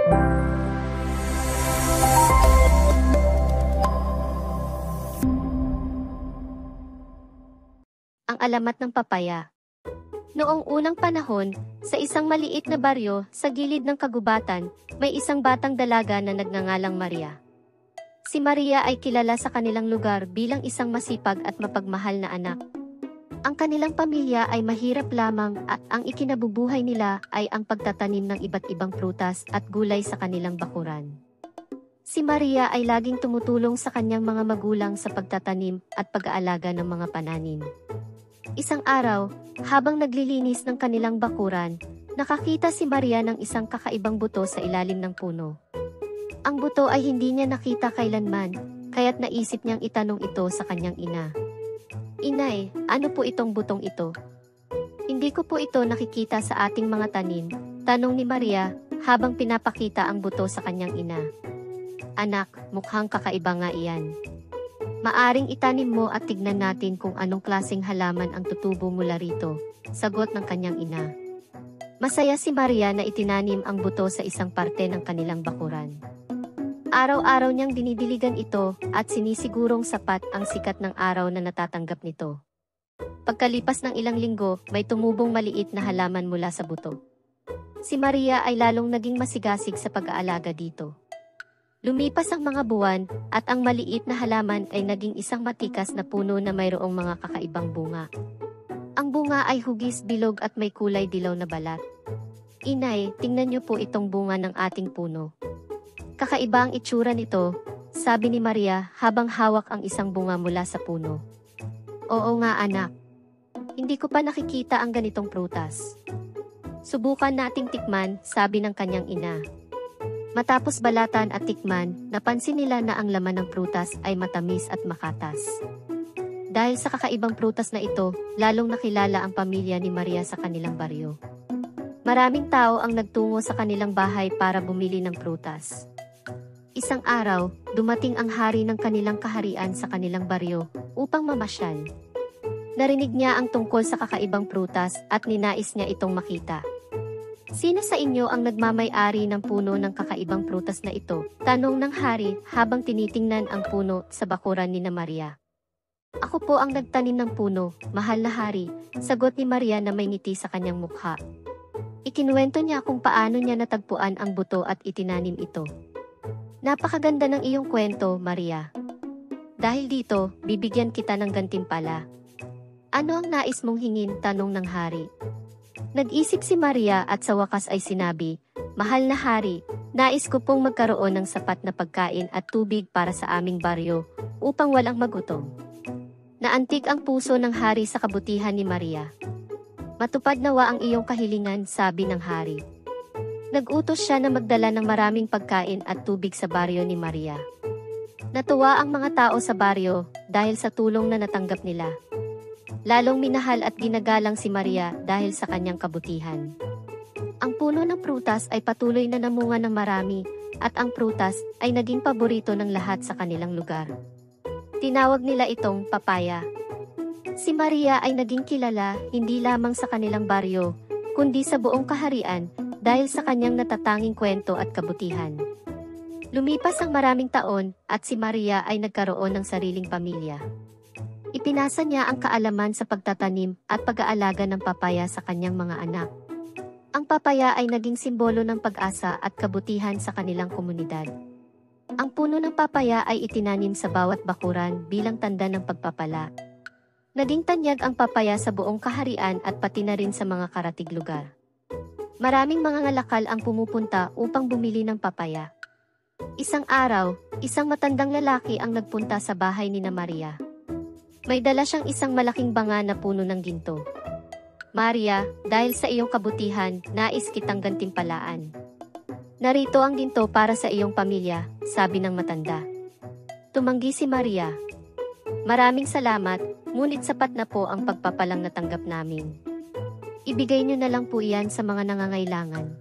Ang alamat ng papaya. Noong unang panahon, sa isang maliit na baryo sa gilid ng kagubatan, may isang batang dalaga na nagngangalang Maria. Si Maria ay kilala sa kanilang lugar bilang isang masipag at mapagmahal na anak. Ang kanilang pamilya ay mahirap lamang at ang ikinabubuhay nila ay ang pagtatanim ng iba't ibang prutas at gulay sa kanilang bakuran. Si Maria ay laging tumutulong sa kanyang mga magulang sa pagtatanim at pag-aalaga ng mga pananim. Isang araw, habang naglilinis ng kanilang bakuran, nakakita si Maria ng isang kakaibang buto sa ilalim ng puno. Ang buto ay hindi niya nakita kailanman, kaya't naisip niyang itanong ito sa kanyang ina. "Inay, ano po itong butong ito? Hindi ko po ito nakikita sa ating mga tanim," tanong ni Maria habang pinapakita ang buto sa kanyang ina. "Anak, mukhang kakaiba nga iyan. Maaring itanim mo at tignan natin kung anong klaseng halaman ang tutubo mula rito," sagot ng kanyang ina. Masaya si Maria na itinanim ang buto sa isang parte ng kanilang bakuran. Araw-araw niyang dinidiligan ito at sinisigurong sapat ang sikat ng araw na natatanggap nito. Pagkalipas ng ilang linggo, may tumubong maliit na halaman mula sa buto. Si Maria ay lalong naging masigasig sa pag-aalaga dito. Lumipas ang mga buwan, at ang maliit na halaman ay naging isang matikas na puno na mayroong mga kakaibang bunga. Ang bunga ay hugis, bilog at may kulay dilaw na balat. "Inay, tingnan niyo po itong bunga ng ating puno. Kakaiba ang itsura nito," sabi ni Maria habang hawak ang isang bunga mula sa puno. "Oo nga anak. Hindi ko pa nakikita ang ganitong prutas. Subukan nating tikman," sabi ng kanyang ina. Matapos balatan at tikman, napansin nila na ang laman ng prutas ay matamis at makatas. Dahil sa kakaibang prutas na ito, lalong nakilala ang pamilya ni Maria sa kanilang baryo. Maraming tao ang nagtungo sa kanilang bahay para bumili ng prutas. Isang araw, dumating ang hari ng kanilang kaharian sa kanilang baryo upang mamasyal. Narinig niya ang tungkol sa kakaibang prutas at ninais niya itong makita. "Sino sa inyo ang nagmamay-ari ng puno ng kakaibang prutas na ito?" tanong ng hari habang tinitingnan ang puno sa bakuran ni Maria. "Ako po ang nagtanim ng puno, mahal na hari," sagot ni Maria na may ngiti sa kanyang mukha. Ikinuwento niya kung paano niya natagpuan ang buto at itinanim ito. "Napakaganda ng iyong kwento, Maria. Dahil dito, bibigyan kita ng gantimpala." "Ano ang nais mong hingin?" tanong ng hari. Nag-isip si Maria at sa wakas ay sinabi, "Mahal na hari, nais ko pong magkaroon ng sapat na pagkain at tubig para sa aming baryo upang walang magutom." Naantig ang puso ng hari sa kabutihan ni Maria. "Matupad nawa ang iyong kahilingan," sabi ng hari. Nag-utos siya na magdala ng maraming pagkain at tubig sa baryo ni Maria. Natuwa ang mga tao sa baryo dahil sa tulong na natanggap nila. Lalong minahal at ginagalang si Maria dahil sa kanyang kabutihan. Ang puno ng prutas ay patuloy na namunga ng marami, at ang prutas ay naging paborito ng lahat sa kanilang lugar. Tinawag nila itong papaya. Si Maria ay naging kilala hindi lamang sa kanilang baryo, kundi sa buong kaharian dahil sa kanyang natatanging kwento at kabutihan. Lumipas ang maraming taon at si Maria ay nagkaroon ng sariling pamilya. Ipinasa niya ang kaalaman sa pagtatanim at pag-aalaga ng papaya sa kanyang mga anak. Ang papaya ay naging simbolo ng pag-asa at kabutihan sa kanilang komunidad. Ang puno ng papaya ay itinanim sa bawat bakuran bilang tanda ng pagpapala. Naging tanyag ang papaya sa buong kaharian at pati na rin sa mga karatig lugar. Maraming mga ngalakal ang pumupunta upang bumili ng papaya. Isang araw, isang matandang lalaki ang nagpunta sa bahay ni Maria. May dala siyang isang malaking banga na puno ng ginto. "Maria, dahil sa iyong kabutihan, nais kitang gantimpalaan. Narito ang ginto para sa iyong pamilya," sabi ng matanda. Tumanggi si Maria. "Maraming salamat, ngunit sapat na po ang pagpapalang natanggap namin. Ibigay niyo na lang po iyan sa mga nangangailangan."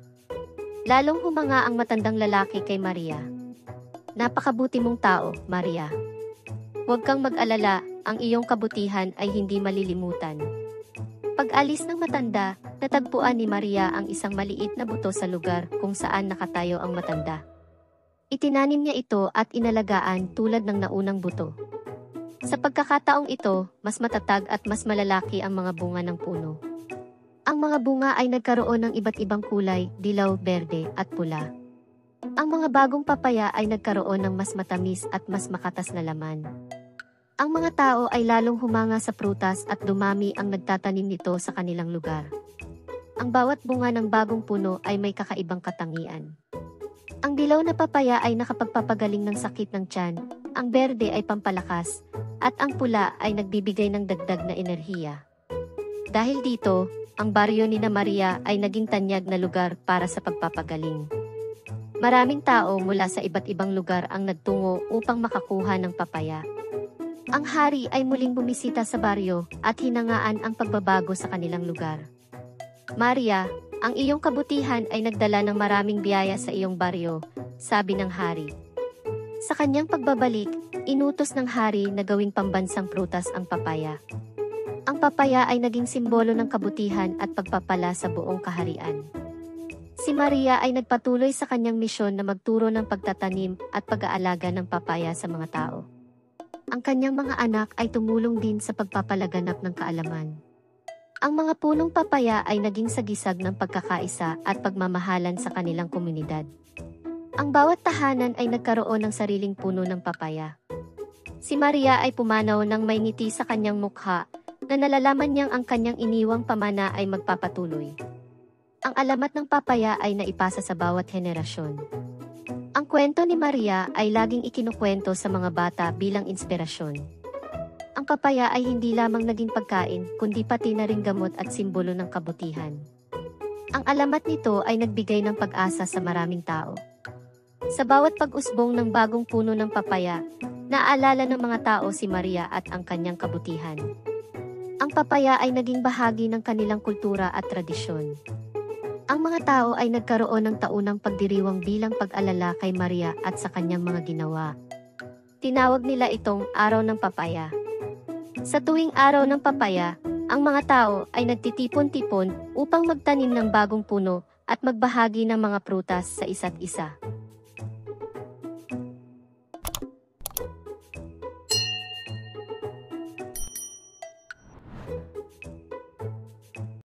Lalong humanga ang matandang lalaki kay Maria. "Napakabuti mong tao, Maria. Huwag kang mag-alala, ang iyong kabutihan ay hindi malilimutan." Pag-alis ng matanda, natagpuan ni Maria ang isang maliit na buto sa lugar kung saan nakatayo ang matanda. Itinanim niya ito at inalagaan tulad ng naunang buto. Sa pagkakataong ito, mas matatag at mas malalaki ang mga bunga ng puno. Ang mga bunga ay nagkaroon ng iba't ibang kulay, dilaw, berde, at pula. Ang mga bagong papaya ay nagkaroon ng mas matamis at mas makatas na laman. Ang mga tao ay lalong humanga sa prutas at dumami ang nagtatanim nito sa kanilang lugar. Ang bawat bunga ng bagong puno ay may kakaibang katangian. Ang dilaw na papaya ay nakapagpapagaling ng sakit ng tiyan, ang berde ay pampalakas, at ang pula ay nagbibigay ng dagdag na enerhiya. Dahil dito, ang baryo ni Maria ay naging tanyag na lugar para sa pagpapagaling. Maraming tao mula sa iba't ibang lugar ang nagtungo upang makakuha ng papaya. Ang hari ay muling bumisita sa baryo at hinangaan ang pagbabago sa kanilang lugar. Maria, ang iyong kabutihan ay nagdala ng maraming biyaya sa iyong baryo, sabi ng hari. Sa kanyang pagbabalik, inutos ng hari na gawing pambansang prutas ang papaya. Ang papaya ay naging simbolo ng kabutihan at pagpapala sa buong kaharian. Si Maria ay nagpatuloy sa kanyang misyon na magturo ng pagtatanim at pag-aalaga ng papaya sa mga tao. Ang kanyang mga anak ay tumulong din sa pagpapalaganap ng kaalaman. Ang mga punong papaya ay naging sagisag ng pagkakaisa at pagmamahalan sa kanilang komunidad. Ang bawat tahanan ay nagkaroon ng sariling puno ng papaya. Si Maria ay pumanaw ng may ngiti sa kanyang mukha na nalalaman niyang ang kanyang iniwang pamana ay magpapatuloy. Ang alamat ng papaya ay naipasa sa bawat henerasyon. Ang kwento ni Maria ay laging ikinukwento sa mga bata bilang inspirasyon. Ang papaya ay hindi lamang naging pagkain, kundi pati na ring gamot at simbolo ng kabutihan. Ang alamat nito ay nagbigay ng pag-asa sa maraming tao. Sa bawat pag-usbong ng bagong puno ng papaya, naalala ng mga tao si Maria at ang kanyang kabutihan. Ang papaya ay naging bahagi ng kanilang kultura at tradisyon. Ang mga tao ay nagkaroon ng taunang pagdiriwang bilang pag-alala kay Maria at sa kanyang mga ginawa. Tinawag nila itong Araw ng Papaya. Sa tuwing Araw ng Papaya, ang mga tao ay nagtitipon-tipon upang magtanim ng bagong puno at magbahagi ng mga prutas sa isa't isa.